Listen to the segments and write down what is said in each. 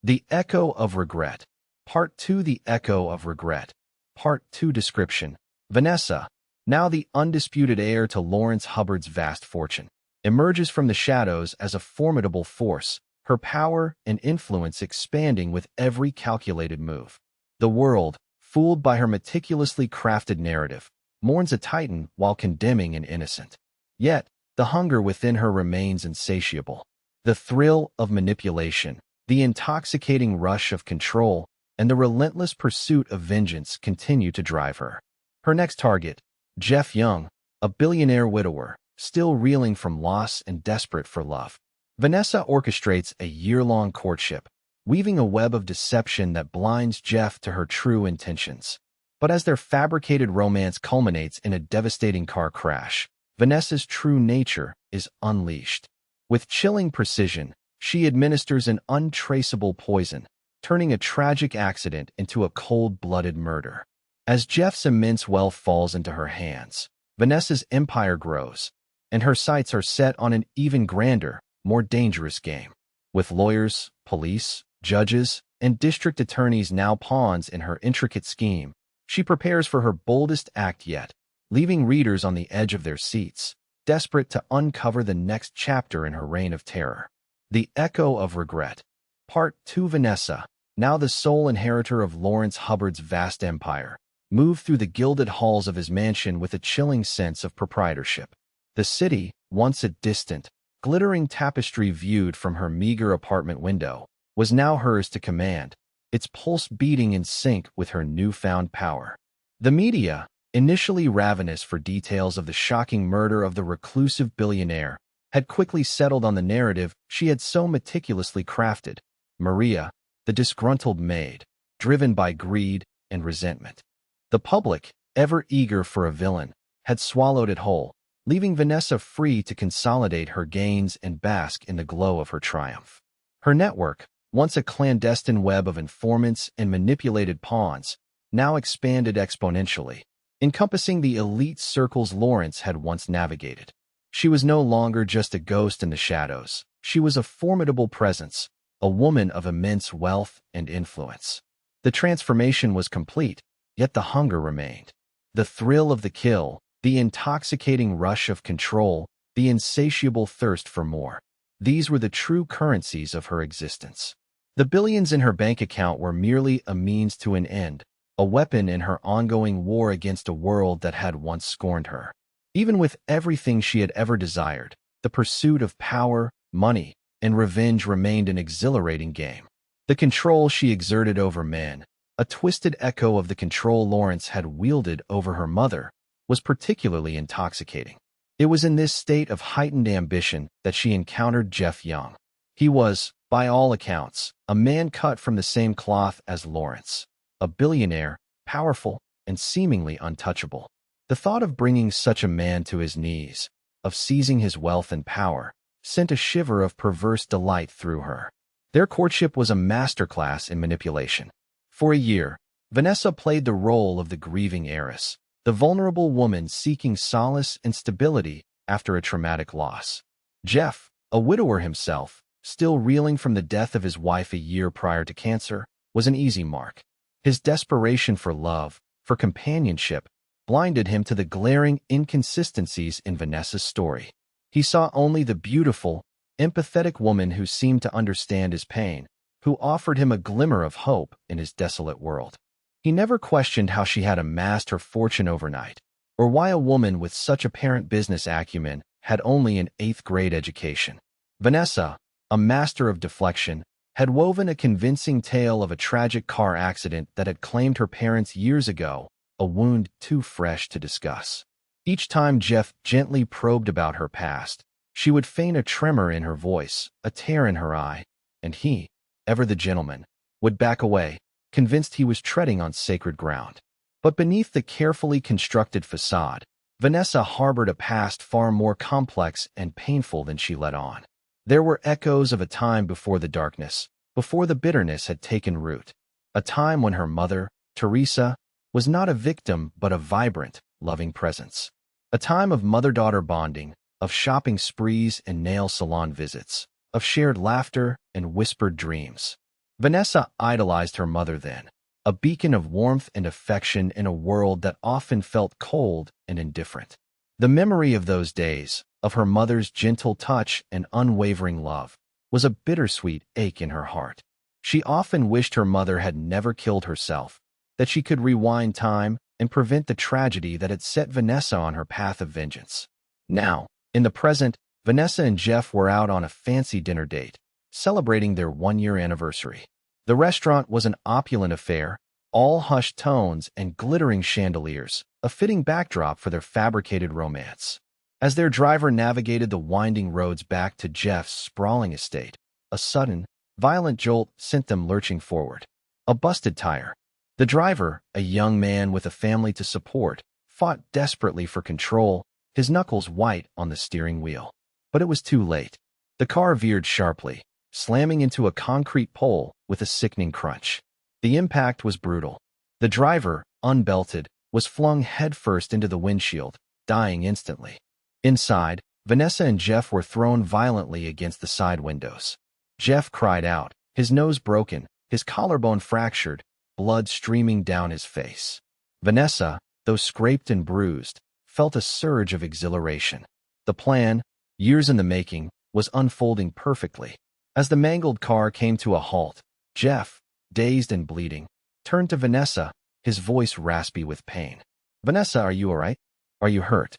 The Echo of Regret. Part 2. The Echo of Regret. Part 2. Description. Vanessa, now the undisputed heir to Lawrence Hubbard's vast fortune, emerges from the shadows as a formidable force, her power and influence expanding with every calculated move. The world, fooled by her meticulously crafted narrative, mourns a titan while condemning an innocent. Yet, the hunger within her remains insatiable. The thrill of manipulation, the intoxicating rush of control, and the relentless pursuit of vengeance continue to drive her. Her next target, Jeff Young, a billionaire widower, still reeling from loss and desperate for love. Vanessa orchestrates a year-long courtship, weaving a web of deception that blinds Jeff to her true intentions. But as their fabricated romance culminates in a devastating car crash, Vanessa's true nature is unleashed. With chilling precision, she administers an untraceable poison, turning a tragic accident into a cold-blooded murder. As Jeff's immense wealth falls into her hands, Vanessa's empire grows, and her sights are set on an even grander, more dangerous game. With lawyers, police, judges, and district attorneys now pawns in her intricate scheme, she prepares for her boldest act yet, leaving readers on the edge of their seats, desperate to uncover the next chapter in her reign of terror. The Echo of Regret. Part 2. Vanessa, now the sole inheritor of Lawrence Hubbard's vast empire, moved through the gilded halls of his mansion with a chilling sense of proprietorship. The city, once a distant, glittering tapestry viewed from her meager apartment window, was now hers to command, its pulse beating in sync with her newfound power. The media, initially ravenous for details of the shocking murder of the reclusive billionaire, had quickly settled on the narrative she had so meticulously crafted: Maria, the disgruntled maid, driven by greed and resentment. The public, ever eager for a villain, had swallowed it whole, leaving Vanessa free to consolidate her gains and bask in the glow of her triumph. Her network, once a clandestine web of informants and manipulated pawns, now expanded exponentially, encompassing the elite circles Lawrence had once navigated. She was no longer just a ghost in the shadows. She was a formidable presence, a woman of immense wealth and influence. The transformation was complete, yet the hunger remained. The thrill of the kill, the intoxicating rush of control, the insatiable thirst for more. These were the true currencies of her existence. The billions in her bank account were merely a means to an end, a weapon in her ongoing war against a world that had once scorned her. Even with everything she had ever desired, the pursuit of power, money, and revenge remained an exhilarating game. The control she exerted over men, a twisted echo of the control Lawrence had wielded over her mother, was particularly intoxicating. It was in this state of heightened ambition that she encountered Jeff Young. He was, by all accounts, a man cut from the same cloth as Lawrence, a billionaire, powerful, and seemingly untouchable. The thought of bringing such a man to his knees, of seizing his wealth and power, sent a shiver of perverse delight through her. Their courtship was a masterclass in manipulation. For a year, Vanessa played the role of the grieving heiress, the vulnerable woman seeking solace and stability after a traumatic loss. Jeff, a widower himself, still reeling from the death of his wife a year prior to cancer, was an easy mark. His desperation for love, for companionship, blinded him to the glaring inconsistencies in Vanessa's story. He saw only the beautiful, empathetic woman who seemed to understand his pain, who offered him a glimmer of hope in his desolate world. He never questioned how she had amassed her fortune overnight, or why a woman with such apparent business acumen had only an 8th-grade education. Vanessa, a master of deflection, had woven a convincing tale of a tragic car accident that had claimed her parents years ago, a wound too fresh to discuss. Each time Jeff gently probed about her past, she would feign a tremor in her voice, a tear in her eye, and he, ever the gentleman, would back away, convinced he was treading on sacred ground. But beneath the carefully constructed facade, Vanessa harbored a past far more complex and painful than she let on. There were echoes of a time before the darkness, before the bitterness had taken root, a time when her mother, Teresa, was not a victim but a vibrant, loving presence. A time of mother-daughter bonding, of shopping sprees and nail salon visits, of shared laughter and whispered dreams. Vanessa idolized her mother then, a beacon of warmth and affection in a world that often felt cold and indifferent. The memory of those days, of her mother's gentle touch and unwavering love, was a bittersweet ache in her heart. She often wished her mother had never killed herself, that she could rewind time and prevent the tragedy that had set Vanessa on her path of vengeance. Now, in the present, Vanessa and Jeff were out on a fancy dinner date, celebrating their one-year anniversary. The restaurant was an opulent affair, all hushed tones and glittering chandeliers, a fitting backdrop for their fabricated romance. As their driver navigated the winding roads back to Jeff's sprawling estate, a sudden, violent jolt sent them lurching forward. A busted tire. The driver, a young man with a family to support, fought desperately for control, his knuckles white on the steering wheel. But it was too late. The car veered sharply, slamming into a concrete pole with a sickening crunch. The impact was brutal. The driver, unbelted, was flung headfirst into the windshield, dying instantly. Inside, Vanessa and Jeff were thrown violently against the side windows. Jeff cried out, his nose broken, his collarbone fractured, blood streaming down his face. Vanessa, though scraped and bruised, felt a surge of exhilaration. The plan, years in the making, was unfolding perfectly. As the mangled car came to a halt, Jeff, dazed and bleeding, turned to Vanessa, his voice raspy with pain. "Vanessa, are you all right? Are you hurt?"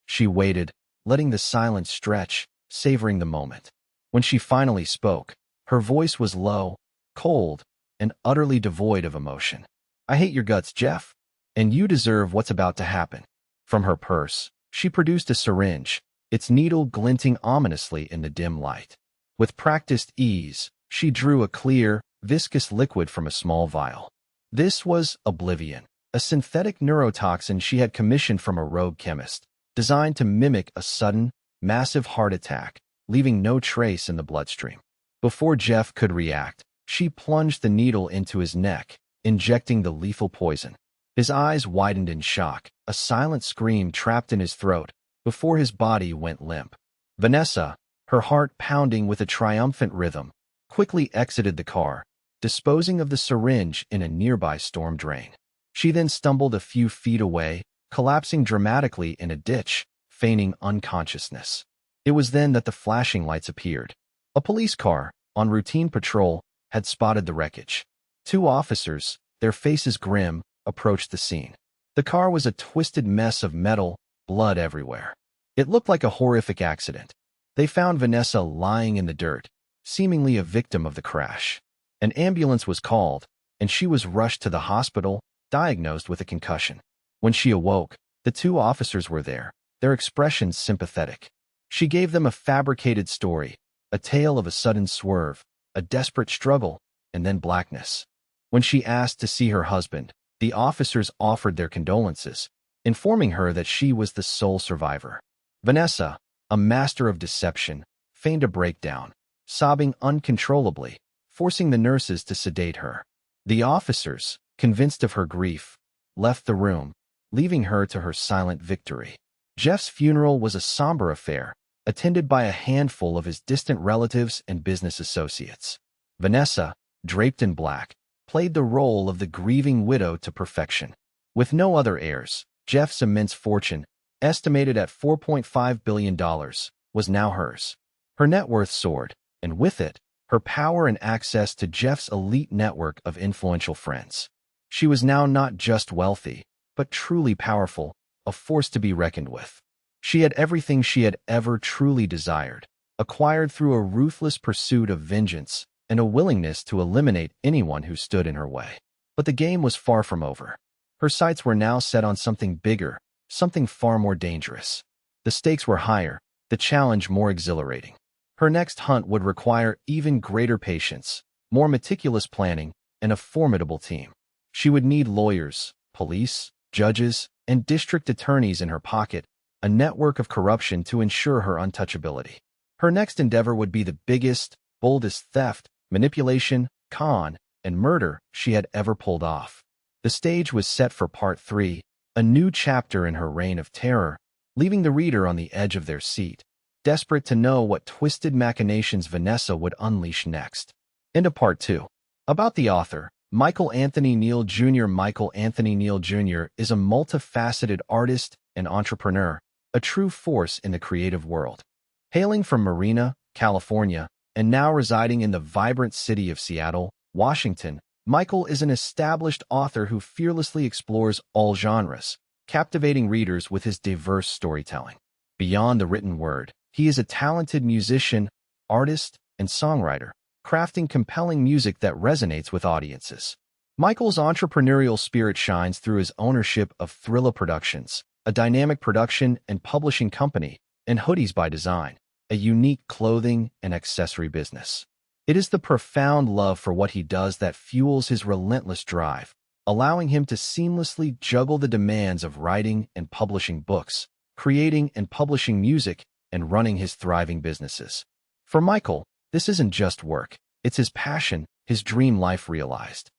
She waited, letting the silence stretch, savoring the moment. When she finally spoke, her voice was low, cold, and utterly devoid of emotion. "I hate your guts, Jeff, and you deserve what's about to happen." From her purse, she produced a syringe, its needle glinting ominously in the dim light. With practiced ease, she drew a clear, viscous liquid from a small vial. This was Oblivion, a synthetic neurotoxin she had commissioned from a rogue chemist, designed to mimic a sudden, massive heart attack, leaving no trace in the bloodstream. Before Jeff could react, she plunged the needle into his neck, injecting the lethal poison. His eyes widened in shock, a silent scream trapped in his throat, before his body went limp. Vanessa, her heart pounding with a triumphant rhythm, quickly exited the car, disposing of the syringe in a nearby storm drain. She then stumbled a few feet away, collapsing dramatically in a ditch, feigning unconsciousness. It was then that the flashing lights appeared. A police car, on routine patrol, had spotted the wreckage. Two officers, their faces grim, approached the scene. The car was a twisted mess of metal, blood everywhere. It looked like a horrific accident. They found Vanessa lying in the dirt, seemingly a victim of the crash. An ambulance was called, and she was rushed to the hospital, diagnosed with a concussion. When she awoke, the two officers were there, their expressions sympathetic. She gave them a fabricated story, a tale of a sudden swerve, a desperate struggle, and then blackness. When she asked to see her husband, the officers offered their condolences, informing her that she was the sole survivor. Vanessa, a master of deception, feigned a breakdown, sobbing uncontrollably, forcing the nurses to sedate her. The officers, convinced of her grief, left the room, leaving her to her silent victory. Jeff's funeral was a somber affair, attended by a handful of his distant relatives and business associates. Vanessa, draped in black, played the role of the grieving widow to perfection. With no other heirs, Jeff's immense fortune, estimated at $4.5 billion, was now hers. Her net worth soared, and with it, her power and access to Jeff's elite network of influential friends. She was now not just wealthy, but truly powerful, a force to be reckoned with. She had everything she had ever truly desired, acquired through a ruthless pursuit of vengeance and a willingness to eliminate anyone who stood in her way. But the game was far from over. Her sights were now set on something bigger, something far more dangerous. The stakes were higher, the challenge more exhilarating. Her next hunt would require even greater patience, more meticulous planning, and a formidable team. She would need lawyers, police, judges, and district attorneys in her pocket, a network of corruption to ensure her untouchability. Her next endeavor would be the biggest, boldest theft, manipulation, con, and murder she had ever pulled off. The stage was set for Part 3, a new chapter in her reign of terror, leaving the reader on the edge of their seat, desperate to know what twisted machinations Vanessa would unleash next. Into Part 2. About the author, Michael Anthony Neal Jr. Michael Anthony Neal Jr. is a multifaceted artist and entrepreneur, a true force in the creative world. Hailing from Marina, California, and now residing in the vibrant city of Seattle, Washington, Michael is an established author who fearlessly explores all genres, captivating readers with his diverse storytelling. Beyond the written word, he is a talented musician, artist, and songwriter, crafting compelling music that resonates with audiences. Michael's entrepreneurial spirit shines through his ownership of Thrilla Productions, a dynamic production and publishing company, and Hoodies by Design, a unique clothing and accessory business. It is the profound love for what he does that fuels his relentless drive, allowing him to seamlessly juggle the demands of writing and publishing books, creating and publishing music, and running his thriving businesses. For Michael, this isn't just work, it's his passion, his dream life realized.